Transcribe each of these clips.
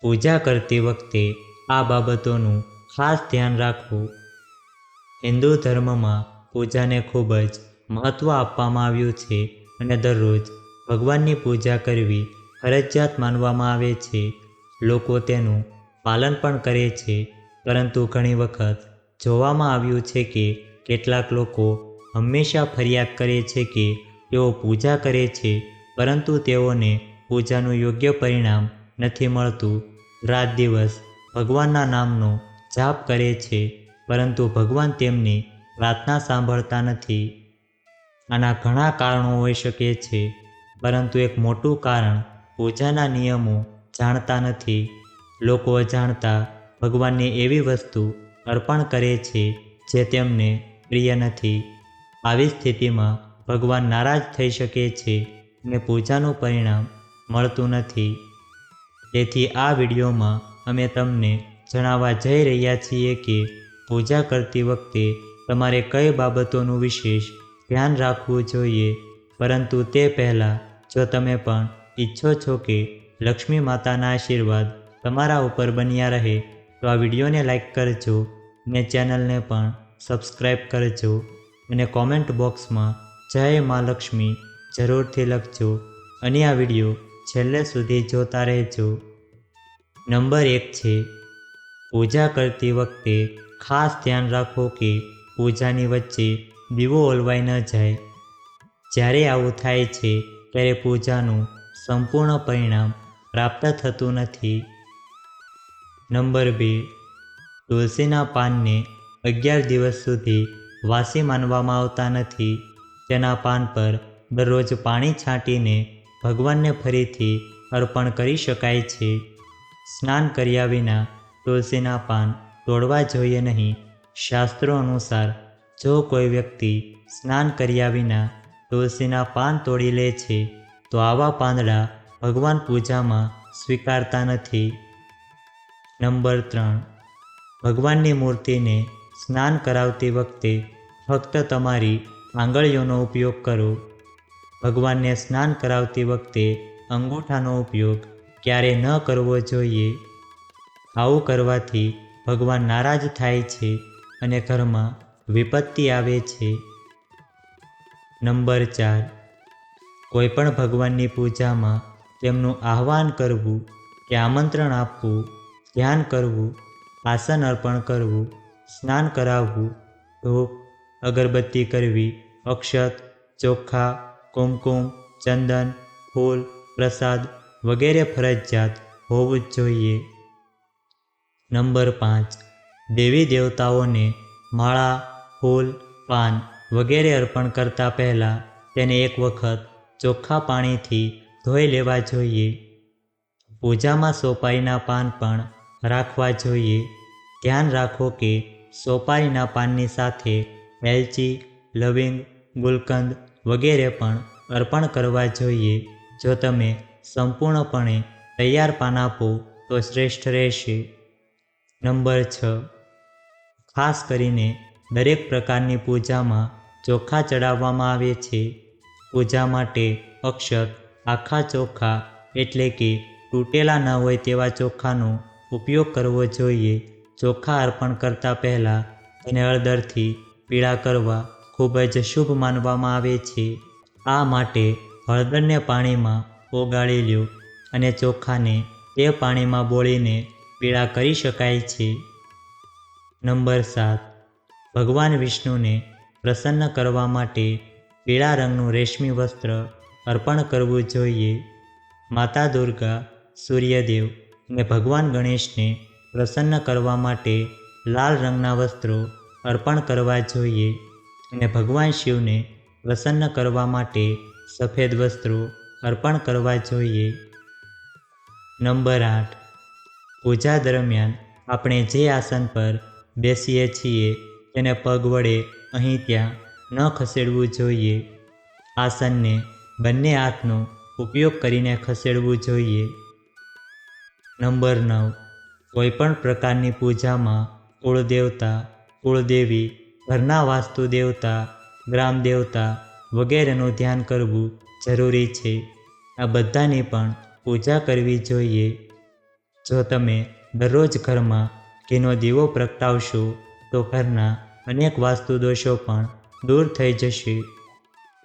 પૂજા કરતી વખતે આ બાબતોનું ખાસ ધ્યાન રાખવું. હિન્દુ ધર્મમાં પૂજાને ખૂબ જ મહત્ત્વ આપવામાં આવ્યું છે અને દરરોજ ભગવાનની પૂજા કરવી ફરજિયાત માનવામાં આવે છે. લોકો તેનું પાલન પણ કરે છે, પરંતુ ઘણી વખત જોવામાં આવ્યું છે કે કેટલાક લોકો હંમેશા ફરિયાદ કરે છે કે તેઓ પૂજા કરે છે, પરંતુ તેઓને પૂજાનું યોગ્ય પરિણામ નથી મળતું. રાત દિવસ ભગવાનના નામનો જાપ કરે છે, પરંતુ ભગવાન તેમની પ્રાર્થના સાંભળતા નથી. આના ઘણા કારણો હોઈ શકે છે, પરંતુ એક મોટું કારણ પૂજાના નિયમો જાણતા નથી. લોકો અજાણતા ભગવાનને એવી વસ્તુ અર્પણ કરે છે જે તેમને પ્રિય નથી. આવી સ્થિતિમાં ભગવાન નારાજ થઈ શકે છે અને પૂજાનું પરિણામ મળતું નથી. તેથી આ વિડીયોમાં અમે તમને જણાવવા જઈ રહ્યા છીએ કે પૂજા કરતી વખતે તમારે કઈ બાબતોનું વિશેષ ધ્યાન રાખવું જોઈએ. પરંતુ તે પહેલાં જો તમે પણ ઈચ્છો છો કે લક્ષ્મી માતાના આશીર્વાદ તમારા ઉપર બન્યા રહે, તો આ વિડીયોને લાઈક કરજો અને ચેનલને પણ સબસ્ક્રાઈબ કરજો અને કોમેન્ટ બોક્સમાં જય માં લક્ષ્મી જરૂરથી લખજો અને આ વિડીયો છેલ્લે સુધી જોતા રહેજો. નંબર 1 છે, પૂજા કરતી વખતે ખાસ ધ્યાન રાખો કે પૂજાની વચ્ચે દીવો ઓલવાઈ ન જાય. જ્યારે આવું થાય છે ત્યારે પૂજાનું સંપૂર્ણ પરિણામ પ્રાપ્ત થતું નથી. નંબર 2, તુલસીના પાનને 11 દિવસ સુધી વાસી માનવામાં આવતા નથી. તેના પાન પર દરરોજ પાણી છાંટીને ભગવાનને ફરીથી અર્પણ કરી શકાય છે. સ્નાન કર્યા વિના તુલસીના પાન તોડવા જોઈએ નહીં. શાસ્ત્રો અનુસાર જો કોઈ વ્યક્તિ સ્નાન કર્યા વિના તુલસીના પાન તોડી લે છે, તો આવા પાંદડા ભગવાન પૂજામાં સ્વીકારતા નથી. નંબર 3, ભગવાનની મૂર્તિને સ્નાન કરાવતી વખતે ફક્ત તમારી આંગળીઓનો ઉપયોગ કરો. ભગવાનને સ્નાન કરાવતી વખતે અંગૂઠાનો ઉપયોગ ક્યારેય ન કરવો જોઈએ. આવું કરવાથી ભગવાન નારાજ થાય છે અને ઘરમાં વિપત્તિ આવે છે. નંબર 4, કોઈપણ ભગવાનની પૂજામાં તેમનું આહ્વાન કરવું કે આમંત્રણ આપવું, ધ્યાન કરવું, આસન અર્પણ કરવું, સ્નાન કરાવવું, ધૂપ અગરબત્તી કરવી, અક્ષત, ચોખા, કુમકુમ, ચંદન, ફૂલ, પ્રસાદ વગેરે ફરજિયાત હોવું જ જોઈએ. નંબર 5, દેવી દેવતાઓને માળા, ફૂલ, પાન વગેરે અર્પણ કરતા પહેલાં તેને એક વખત ચોખ્ખા પાણીથી ધોઈ લેવા જોઈએ. પૂજામાં સોપારીના પાન પણ રાખવા જોઈએ. ધ્યાન રાખો કે સોપારીના પાનની સાથે એલચી, લવિંગ, ગુલકંદ વગેરે પણ અર્પણ કરવા જોઈએ. જો તમે સંપૂર્ણપણે તૈયાર પાન આપો તો શ્રેષ્ઠ રહેશે. નંબર 6, ખાસ કરીને દરેક પ્રકારની પૂજામાં ચોખા ચડાવવામાં આવે છે. પૂજા માટે અક્ષત આખા ચોખા એટલે કે તૂટેલા ન હોય તેવા ચોખાનો ઉપયોગ કરવો જોઈએ. ચોખા અર્પણ કરતા પહેલાં તેને હળદરથી પીળા કરવા ખૂબ જ શુભ માનવામાં આવે છે. આ માટે હળદરને પાણીમાં ઓગાળી લો અને ચોખાને તે પાણીમાં બોળીને પીળા કરી શકાય છે. નંબર 7, ભગવાન વિષ્ણુને પ્રસન્ન કરવા માટે પીળા રંગનું રેશમી વસ્ત્ર અર્પણ કરવું જોઈએ. માતા દુર્ગા, સૂર્યદેવ અને ભગવાન ગણેશને પ્રસન્ન કરવા માટે લાલ રંગના વસ્ત્રો અર્પણ કરવા જોઈએ અને ભગવાન શિવને પ્રસન્ન કરવા માટે સફેદ વસ્ત્રો અર્પણ કરવા જોઈએ. નંબર 8, પૂજા દરમિયાન આપણે જે આસન પર બેસીએ છીએ તેને પગ વડે અહીં ત્યાં ન ખસેડવું જોઈએ. આસનને બંને હાથનો ઉપયોગ કરીને ખસેડવું જોઈએ. નંબર 9, કોઈપણ પ્રકારની પૂજામાં કુળદેવતા, કુળદેવી, ઘરના વાસ્તુ દેવતા, ગ્રામ દેવતા વગેરેનું ધ્યાન કરવું જરૂરી છે. આ બધાની પણ પૂજા કરવી જોઈએ. જો તમે દરરોજ ઘરમાં ઘીનો દીવો પ્રગટાવશો તો ઘરના અનેક વાસ્તુ દોષો પણ દૂર થઈ જશે.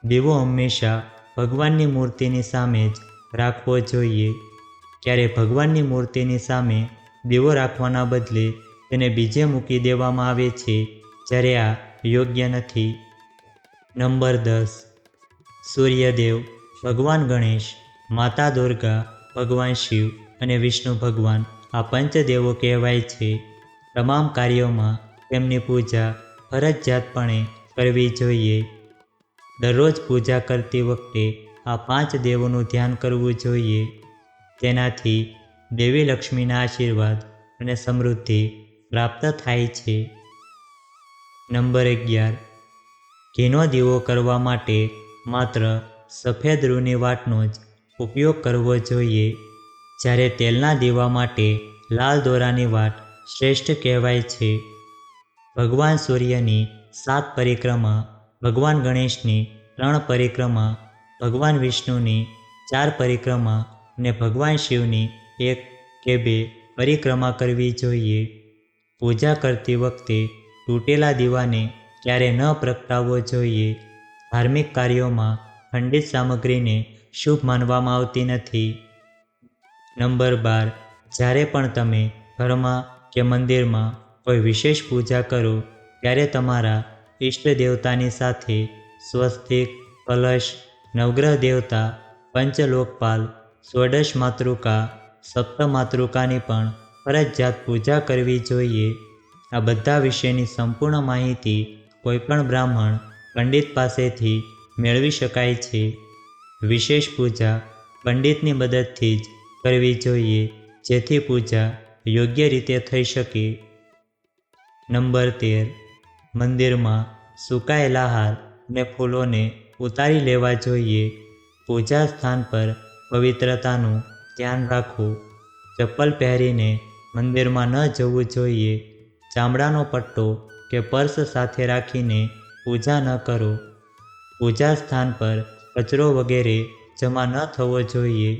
દીવો હંમેશા ભગવાનની મૂર્તિની સામે જ રાખવો જોઈએ. ક્યારે ભગવાનની મૂર્તિની સામે દીવો રાખવાના બદલે તેને બીજે મૂકી દેવામાં આવે છે, જ્યારે આ યોગ્ય નથી. નંબર 10. સૂર્યદેવ, ભગવાન ગણેશ, માતા દુર્ગા, ભગવાન શિવ અને વિષ્ણુ ભગવાન આ પંચદેવો કહેવાય છે. તમામ કાર્યોમાં તેમની પૂજા ફરજિયાતપણે કરવી જોઈએ. દરરોજ પૂજા કરતી વખતે આ 5 દેવોનું ધ્યાન કરવું જોઈએ. તેનાથી દેવી લક્ષ્મીના આશીર્વાદ અને સમૃદ્ધિ પ્રાપ્ત થાય છે. નંબર 11. ઘીનો દીવો કરવા માટે માત્ર સફેદ રૂની વાટનો જ ઉપયોગ કરવો જોઈએ, જ્યારે તેલના દીવા માટે લાલ દોરાની વાટ શ્રેષ્ઠ કહેવાય છે. ભગવાન સૂર્યની 7 પરિક્રમા, ભગવાન ગણેશની 3 પરિક્રમા, ભગવાન વિષ્ણુની 4 પરિક્રમા અને ભગવાન શિવની 1 કે 2 પરિક્રમા કરવી જોઈએ. પૂજા કરતી વખતે તૂટેલા દીવાને ક્યારે ન પ્રગટાવવો જોઈએ. ધાર્મિક કાર્યોમાં ખંડિત સામગ્રીને શુભ માનવામાં આવતી નથી. નંબર 12. જ્યારે પણ તમે ઘરમાં કે મંદિરમાં કોઈ વિશેષ પૂજા કરો ત્યારે તમારા ઈષ્ટ દેવતાની સાથે સ્વસ્તિક, કલશ, નવગ્રહ દેવતા, પંચલોકપાલ, ષોડશ માતૃકા, સપ્ત માતૃકાની પણ ફરજિયાત પૂજા કરવી જોઈએ. આ બધા વિશેની સંપૂર્ણ માહિતી કોઈપણ બ્રાહ્મણ પંડિત પાસેથી મેળવી શકાય છે. વિશેષ પૂજા પંડિતની મદદથી જ કરવી જોઈએ, જેથી પૂજા યોગ્ય રીતે થઈ શકે. નંબર 13. મંદિરમાં સુકાયેલા હાર અને ફૂલોને ઉતારી લેવા જોઈએ. પૂજા સ્થાન પર પવિત્રતાનું ધ્યાન રાખો. ચપ્પલ પહેરીને મંદિરમાં ન જવું જોઈએ. ચામડાનો પટ્ટો કે પર્સ સાથે રાખીને પૂજા ન કરો. પૂજા સ્થાન પર કચરો વગેરે જમા ન થવો જોઈએ.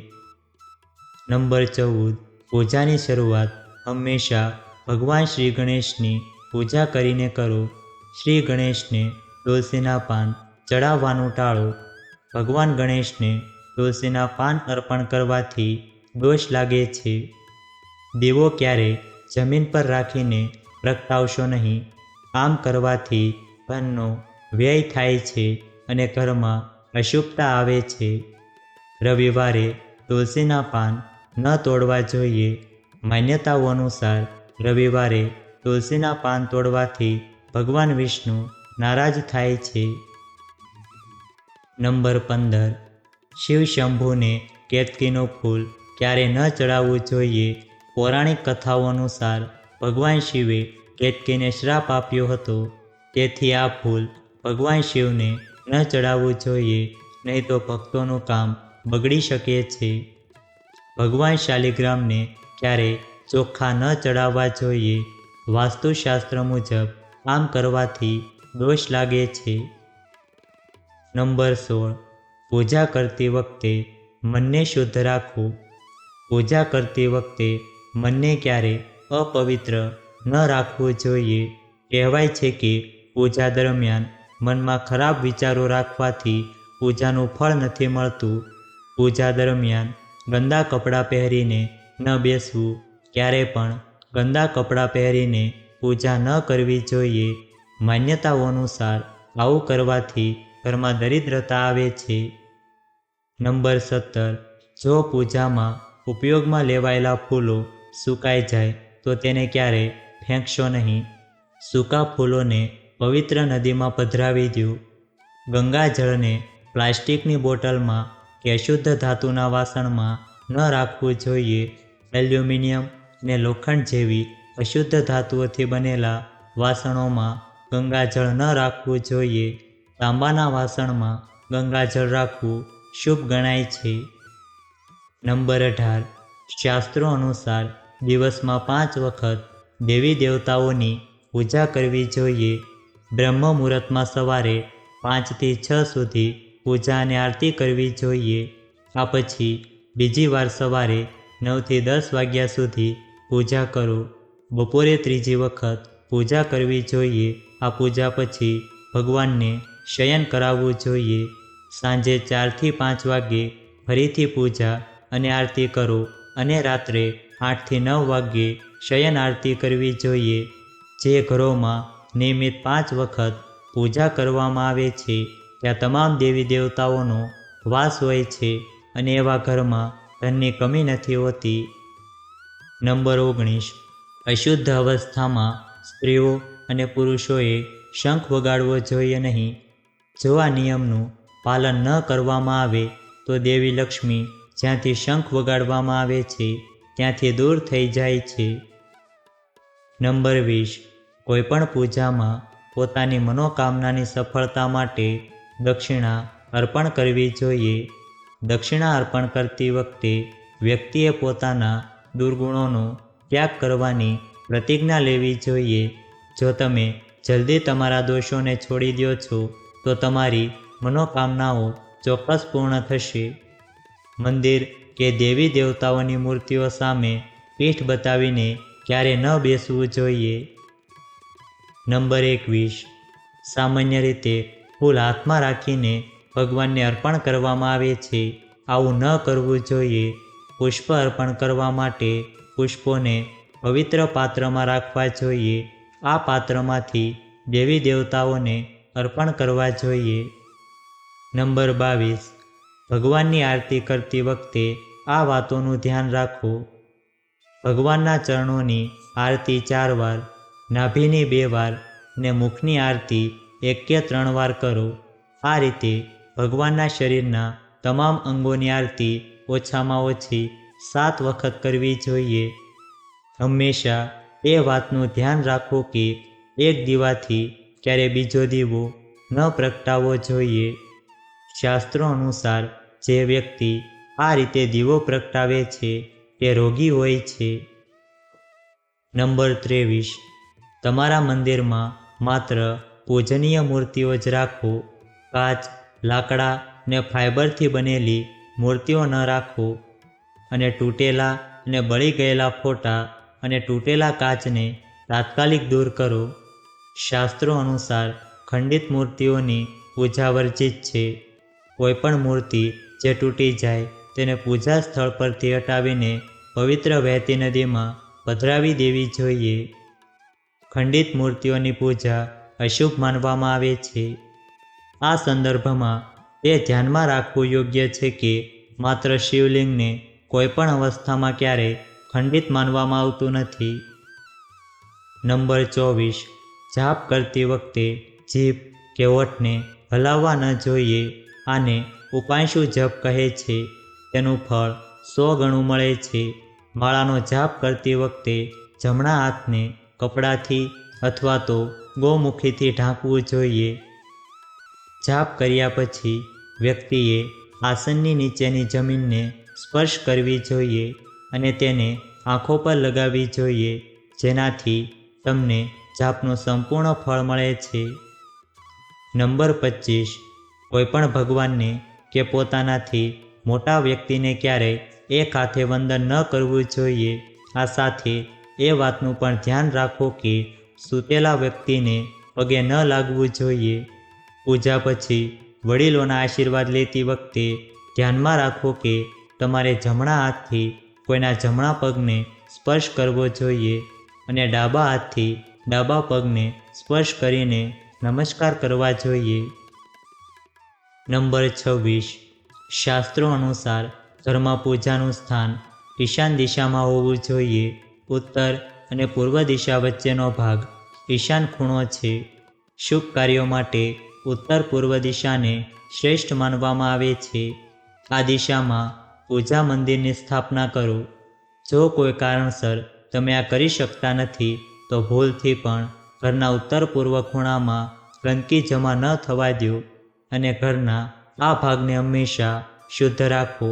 નંબર 14. પૂજાની શરૂઆત હંમેશા ભગવાન શ્રી ગણેશની પૂજા કરીને કરો. શ્રી ગણેશને તુલસીના પાન ચડાવવાનું ટાળો. ભગવાન ગણેશને તુલસીના પાન અર્પણ કરવાથી દોષ લાગે છે. દીવો ક્યારેય જમીન પર રાખીને પ્રગટાવશો નહીં. આમ કરવાથી ધનનો વ્યય થાય છે અને ઘરમાં અશુભતા આવે છે. રવિવારે તુલસીના પાન ન તોડવા જોઈએ. માન્યતાઓ અનુસાર રવિવારે તુલસીના પાન તોડવાથી ભગવાન વિષ્ણુ નારાજ થાય છે. નંબર 15. શિવ શંભુને કેતકીનું ફૂલ ક્યારે ન ચડાવવું જોઈએ. પૌરાણિક કથાઓ અનુસાર ભગવાન શિવે કેતકીને શ્રાપ આપ્યો હતો, તેથી આ ફૂલ ભગવાન શિવને ન ચડાવવું જોઈએ, નહીં તો ભક્તોનું કામ બગડી શકે છે. ભગવાન શાલિગ્રામને ક્યારેય ચોખા ન ચડાવવા જોઈએ. વાસ્તુશાસ્ત્ર મુજબ આમ કરવાથી દોષ લાગે છે. નંબર 16. પૂજા કરતી વખતે મનને શુદ્ધ રાખવું. પૂજા કરતી વખતે મનને ક્યારેય અપવિત્ર ન રાખવું જોઈએ. કહેવાય છે કે પૂજા દરમિયાન મનમાં ખરાબ વિચારો રાખવાથી પૂજાનું ફળ નથી મળતું. પૂજા દરમિયાન ગંદા કપડાં પહેરીને ન બેસવું. ક્યારે પણ ગંદા કપડાં પહેરીને પૂજા ન કરવી જોઈએ. માન્યતાઓ અનુસાર આવું કરવાથી ઘરમાં દરિદ્રતા આવે છે. નંબર 17. જો પૂજામાં ઉપયોગમાં લેવાયેલા ફૂલો સુકાઈ જાય તો તેને ક્યારેય ફેંકશો નહીં. સૂકા ફૂલોને પવિત્ર નદીમાં પધરાવી દો. ગંગાજળને પ્લાસ્ટિકની બોટલમાં કે અશુદ્ધ ધાતુના વાસણમાં ન રાખવું જોઈએ. એલ્યુમિનિયમ અને લોખંડ જેવી અશુદ્ધ ધાતુઓથી બનેલા વાસણોમાં ગંગાજળ ન રાખવું જોઈએ. તાંબાના વાસણમાં ગંગાજળ રાખવું શુભ ગણાય છે. નંબર 18. શાસ્ત્રો અનુસાર દિવસમાં 5 વખત દેવી દેવતાઓની પૂજા કરવી જોઈએ. બ્રહ્મ મુહૂર્તમાં સવારે 5 થી 6 સુધી પૂજા અને આરતી કરવી જોઈએ. આ પછી બીજી વાર સવારે 9 થી 10 વાગ્યા સુધી પૂજા કરો. બપોરે ત્રીજી વખત પૂજા કરવી જોઈએ. આ પૂજા પછી ભગવાનને શયન કરાવવું જોઈએ. સાંજે 4 થી 5 વાગ્યે ફરીથી પૂજા અને આરતી કરો અને રાત્રે 8 થી 9 વાગ્યે શયન આરતી કરવી જોઈએ. જે ઘરોમાં નિયમિત 5 વખત પૂજા કરવામાં આવે છે ત્યાં તમામ દેવી દેવતાઓનો વાસ હોય છે અને એવા ઘરમાં ધનની કમી નથી હોતી. નંબર 19. અશુદ્ધ અવસ્થામાં સ્ત્રીઓ અને પુરુષોએ શંખ વગાડવો જોઈએ નહીં. જો આ નિયમનું પાલન ન કરવામાં આવે તો દેવી લક્ષ્મી જ્યાંથી શંખ વગાડવામાં આવે છે ત્યાંથી દૂર થઈ જાય છે. નંબર 20. કોઈપણ પૂજામાં પોતાની મનોકામનાની સફળતા માટે દક્ષિણા અર્પણ કરવી જોઈએ. દક્ષિણા અર્પણ કરતી વખતે વ્યક્તિએ પોતાના દુર્ગુણોનો ત્યાગ કરવાની પ્રતિજ્ઞા લેવી જોઈએ. જો તમે જલ્દી તમારા દોષોને છોડી દો છો તો તમારી મનોકામનાઓ ચોક્કસ પૂર્ણ થશે. મંદિર કે દેવી દેવતાઓની મૂર્તિઓ સામે પીઠ બતાવીને ક્યારે ન બેસવું જોઈએ. નંબર 21. સામાન્ય રીતે ફૂલ હાથમાં રાખીને ભગવાનને અર્પણ કરવામાં આવે છે. આવું ન કરવું જોઈએ. પુષ્પ અર્પણ કરવા માટે પુષ્પોને પવિત્ર પાત્રમાં રાખવા જોઈએ. આ પાત્રમાંથી દેવી દેવતાઓને અર્પણ કરવા જોઈએ. નંબર 22. ભગવાનની આરતી કરતી વખતે આ વાતોનું ધ્યાન રાખો. ભગવાનના ચરણોની આરતી 4 વાર, નાભીની 2 વાર અને મુખની આરતી 1 કે 3 વાર કરો. આ રીતે ભગવાનના શરીરના તમામ અંગોની આરતી ઓછામાં ઓછી 7 વખત કરવી જોઈએ. હંમેશા એ વાતનું ધ્યાન રાખો કે એક દીવાથી ક્યારે બીજો દીવો ન પ્રગટાવવો જોઈએ. શાસ્ત્રો અનુસાર જે વ્યક્તિ આ રીતે દીવો પ્રગટાવે છે તે રોગી હોય છે. નંબર 23. તમારા મંદિરમાં માત્ર પૂજનીય મૂર્તિઓ જ રાખો. કાચ, લાકડા ને ફાઇબરથી બનેલી મૂર્તિઓ ન રાખો. અને તૂટેલા અને બળી ગયેલા ફોટા અને તૂટેલા કાચને તાત્કાલિક દૂર કરો. શાસ્ત્રો અનુસાર ખંડિત મૂર્તિઓની પૂજા વર્જિત છે. કોઈપણ મૂર્તિ જે તૂટી જાય તેને પૂજા સ્થળ પરથી હટાવીને પવિત્ર વહેતી નદીમાં પધરાવી દેવી જોઈએ. ખંડિત મૂર્તિઓની પૂજા અશુભ માનવામાં આવે છે. આ સંદર્ભમાં તે ધ્યાનમાં રાખવું યોગ્ય છે કે માત્ર શિવલિંગને કોઈપણ અવસ્થામાં ક્યારેય ખંડિત માનવામાં આવતું નથી. નંબર 24. જાપ કરતી વખતે જીભ કે હોઠને હલાવવા ન જોઈએ. આને ઉપાંશુ જપ કહે છે. તેનું ફળ 100 ગણું મળે છે. માળાનો જાપ કરતી વખતે જમણા હાથને કપડાથી અથવા તો ગોમુખીથી ઢાંકવું જોઈએ. જાપ કર્યા પછી વ્યક્તિએ આસનની નીચેની જમીનને સ્પર્શ કરવી જોઈએ અને તેને આંખો પર લગાવવી જોઈએ, જેનાથી તમને જાપનું સંપૂર્ણ ફળ મળે છે. નંબર 25. કોઈપણ ભગવાનને કે પોતાનાથી મોટા વ્યક્તિને ક્યારેય એક હાથે વંદન ન કરવું જોઈએ. આ સાથે એ વાતનું પણ ધ્યાન રાખો કે સૂતેલા વ્યક્તિને પગે ન લાગવું જોઈએ. પૂજા પછી વડીલોના આશીર્વાદ લેતી વખતે ધ્યાનમાં રાખો કે તમારે જમણા હાથથી કોઈના જમણા પગને સ્પર્શ કરવો જોઈએ અને ડાબા હાથથી ડાબા પગને સ્પર્શ કરીને નમસ્કાર કરવા જોઈએ. નંબર 26. શાસ્ત્રો અનુસાર ઘરમાં પૂજાનું સ્થાન ઈશાન દિશામાં હોવું જોઈએ. ઉત્તર અને પૂર્વ દિશા વચ્ચેનો ભાગ ઈશાન ખૂણો છે. શુભ કાર્યો માટે ઉત્તર પૂર્વ દિશાને શ્રેષ્ઠ માનવામાં આવે છે. આ દિશામાં પૂજા મંદિરની સ્થાપના કરો. જો કોઈ કારણસર તમે આ કરી શકતા નથી તો ભૂલથી પણ ઘરના ઉત્તર પૂર્વ ખૂણામાં ગંદકી જમા ન થવા દો અને ઘરના આ ભાગને હંમેશા શુદ્ધ રાખો.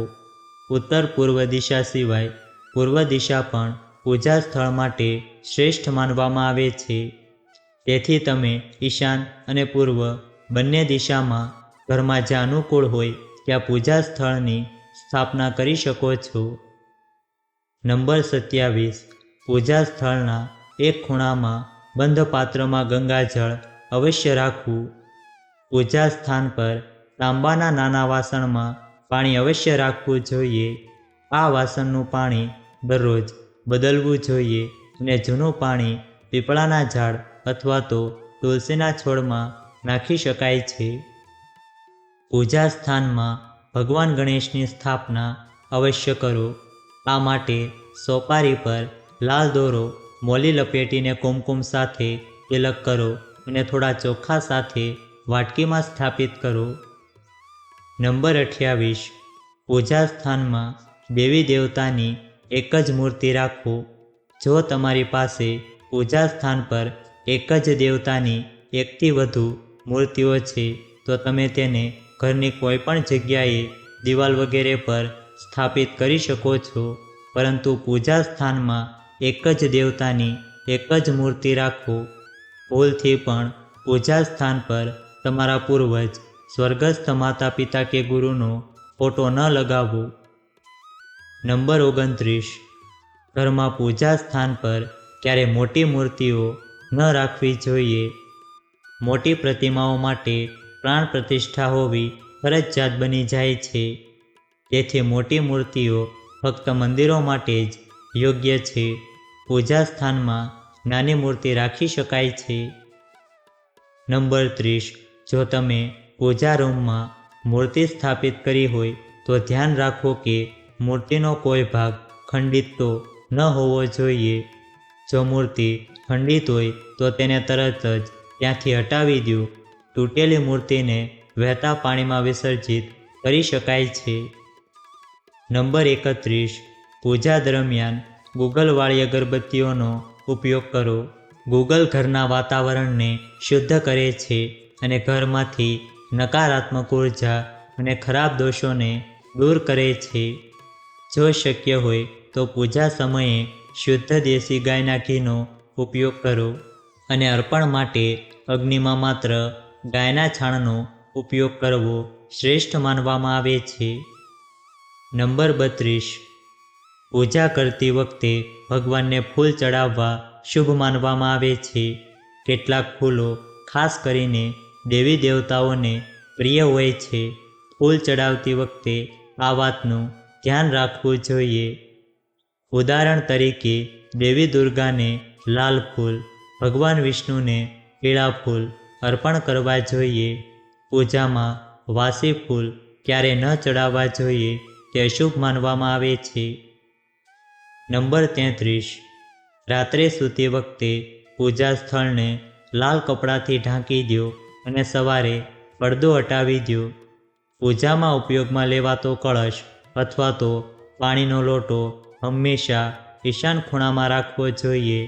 ઉત્તર પૂર્વ દિશા સિવાય પૂર્વ દિશા પણ પૂજા સ્થળ માટે શ્રેષ્ઠ માનવામાં આવે છે. તેથી તમે ઈશાન અને પૂર્વ બંને દિશામાં ઘરમાં જ્યાં અનુકૂળ હોય ત્યાં પૂજા સ્થળની સ્થાપના કરી શકો છો. નંબર 27. પૂજા સ્થળના એક ખૂણામાં બંધ પાત્રમાં ગંગાજળ અવશ્ય રાખવું. પૂજા સ્થાન પર તાંબાના નાના વાસણમાં પાણી અવશ્ય રાખવું જોઈએ. આ વાસણનું પાણી દરરોજ બદલવું જોઈએ અને જૂનું પાણી પીપળાના ઝાડ અથવા તો તુલસીના છોડમાં નાખી શકાય છે. પૂજા સ્થાનમાં ભગવાન ગણેશની સ્થાપના અવશ્ય કરો. આ માટે સોપારી પર લાલ દોરો મોલી લપેટીને કુમકુમ સાથે તિલક કરો અને થોડા ચોખા સાથે વાટકીમાં સ્થાપિત કરો. નંબર 28. પૂજા સ્થાનમાં દેવી દેવતાની એક જ મૂર્તિ રાખો. જો તમારી પાસે પૂજા સ્થાન પર એક જ દેવતાની એકથી વધુ મૂર્તિઓ છે તો તમે તેને ઘરની કોઈ પણ જગ્યાએ દિવાલ વગેરે પર સ્થાપિત કરી શકો છો, પરંતુ પૂજા સ્થાનમાં એક જ દેવતાની એક જ મૂર્તિ રાખો. ભૂલથી પણ પૂજા સ્થાન પર તમારા પૂર્વજ, સ્વર્ગસ્થ માતા પિતા કે ગુરુનો ફોટો ન લગાવવો. નંબર 29. ઘરમાં પૂજા સ્થાન પર ક્યારે મોટી મૂર્તિઓ ન રાખવી જોઈએ. મોટી પ્રતિમાઓ માટે પ્રાણ પ્રતિષ્ઠા હોવી ફરજિયાત બની જાય છે. તેથી મોટી મૂર્તિઓ ફક્ત મંદિરો માટે જ યોગ્ય છે. પૂજા સ્થાનમાં નાની મૂર્તિ રાખી શકાય છે. નંબર 30. જો તમે પૂજા રૂમમાં મૂર્તિ સ્થાપિત કરી હોય તો ધ્યાન રાખો કે મૂર્તિનો કોઈ ભાગ ખંડિત તો ન હોવો જોઈએ. જો મૂર્તિ ખંડિત હોય તો તેને તરત જ ત્યાંથી હટાવી દો. તૂટેલી મૂર્તિને વહેતા પાણીમાં વિસર્જિત કરી શકાય છે. નંબર 31. પૂજા દરમિયાન ગુગલવાળી અગરબત્તીઓનો ઉપયોગ કરો. ગુગલ ઘરના વાતાવરણને શુદ્ધ કરે છે અને ઘરમાંથી નકારાત્મક ઉર્જા અને ખરાબ દોષોને દૂર કરે છે. જો શક્ય હોય તો પૂજા સમયે શુદ્ધ દેશી ગાયના ઘીનો ઉપયોગ કરો અને અર્પણ માટે અગ્નિમાં માત્ર ગાયના છાણનો ઉપયોગ કરવો શ્રેષ્ઠ માનવામાં આવે છે. નંબર 32. પૂજા કરતી વખતે ભગવાનને ફૂલ ચડાવવા શુભ માનવામાં આવે છે. કેટલાક ફૂલો ખાસ કરીને દેવી દેવતાઓને પ્રિય હોય છે. ફૂલ ચડાવતી વખતે આ વાતનું ધ્યાન રાખવું જોઈએ. ઉદાહરણ તરીકે દેવી દુર્ગાને લાલ ફૂલ, ભગવાન વિષ્ણુને પીળા ફૂલ અર્પણ કરવા જોઈએ. પૂજામાં વાસી ફૂલ ક્યારે ન ચડાવવા જોઈએ તે અશુભ માનવામાં આવે છે. નંબર 33. રાત્રે સૂતી વખતે પૂજા સ્થળને લાલ કપડાથી ઢાંકી દો અને સવારે પડદો હટાવી દો. પૂજામાં ઉપયોગમાં લેવાતો કળશ અથવા તો પાણીનો લોટો હંમેશા ઈશાન ખૂણામાં રાખવો જોઈએ.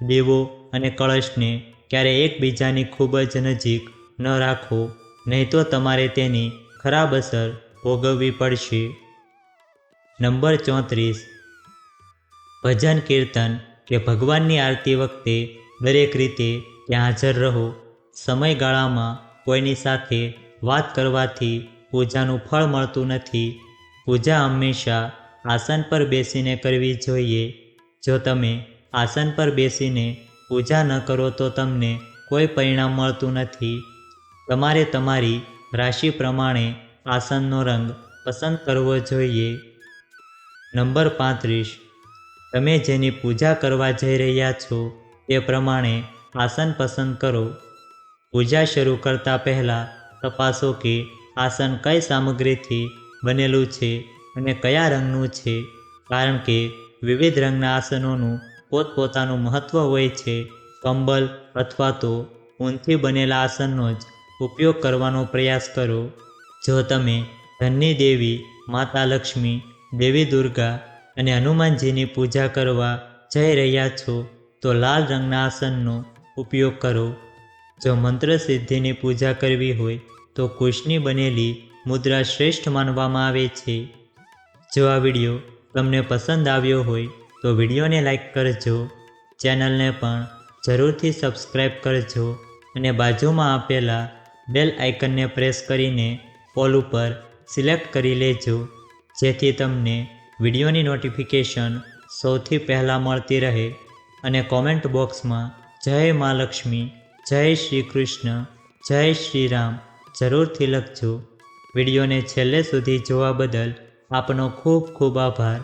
દીવો અને કળશને ક્યારે એકબીજાની ખૂબ જ નજીક ન રાખો, નહીં તો તમારે તેની ખરાબ અસર ભોગવવી પડશે. નંબર 34. ભજન કીર્તન કે ભગવાનની આરતી વખતે દરેક રીતે ત્યાં હાજર રહો. સમયગાળામાં કોઈની સાથે વાત કરવાથી પૂજાનું ફળ મળતું નથી. પૂજા હંમેશા આસન પર બેસીને કરવી જોઈએ. જો તમે આસન પર બેસીને પૂજા ન કરો તો તમને કોઈ પરિણામ મળતું નથી. તમારે તમારી રાશિ પ્રમાણે આસનનો રંગ પસંદ કરવો જોઈએ. નંબર 35. તમે જેની પૂજા કરવા જઈ રહ્યા છો તે પ્રમાણે આસન પસંદ કરો. પૂજા શરૂ કરતા પહેલાં તપાસો કે આસન કઈ સામગ્રીથી બનેલું છે અને કયા રંગનું છે, કારણ કે વિવિધ રંગના આસનોનું પોતપોતાનું મહત્ત્વ હોય છે. કંબલ અથવા તો ઊનથી બનેલા આસનનો જ ઉપયોગ કરવાનો પ્રયાસ કરો. જો તમે ધનની દેવી માતા લક્ષ્મી, દેવી દુર્ગા અને હનુમાનજીની પૂજા કરવા જઈ રહ્યા છો તો લાલ રંગના આસનનો ઉપયોગ કરો. જો મંત્ર સિદ્ધિની પૂજા કરવી હોય તો કુશની બનેલી મુદ્રા શ્રેષ્ઠ માનવામાં આવે છે. જો આ વિડીયો તમને પસંદ આવ્યો હોય તો વિડીયોને લાઈક કરજો, ચેનલને પણ જરૂરથી સબસ્ક્રાઈબ કરજો અને બાજુમાં આપેલા બેલ આઇકનને પ્રેસ કરીને ઓલ ઉપર સિલેક્ટ કરી લેજો, જેથી તમને વિડીયોની નોટિફિકેશન સૌથી પહેલાં મળતી રહે અને કોમેન્ટ બોક્સમાં જય મા લક્ષ્મી, જય શ્રી કૃષ્ણ, જય શ્રી રામ જરૂરથી લખજો. વિડીયોને છેલ્લે સુધી જોવા બદલ આપનો ખૂબ ખૂબ આભાર.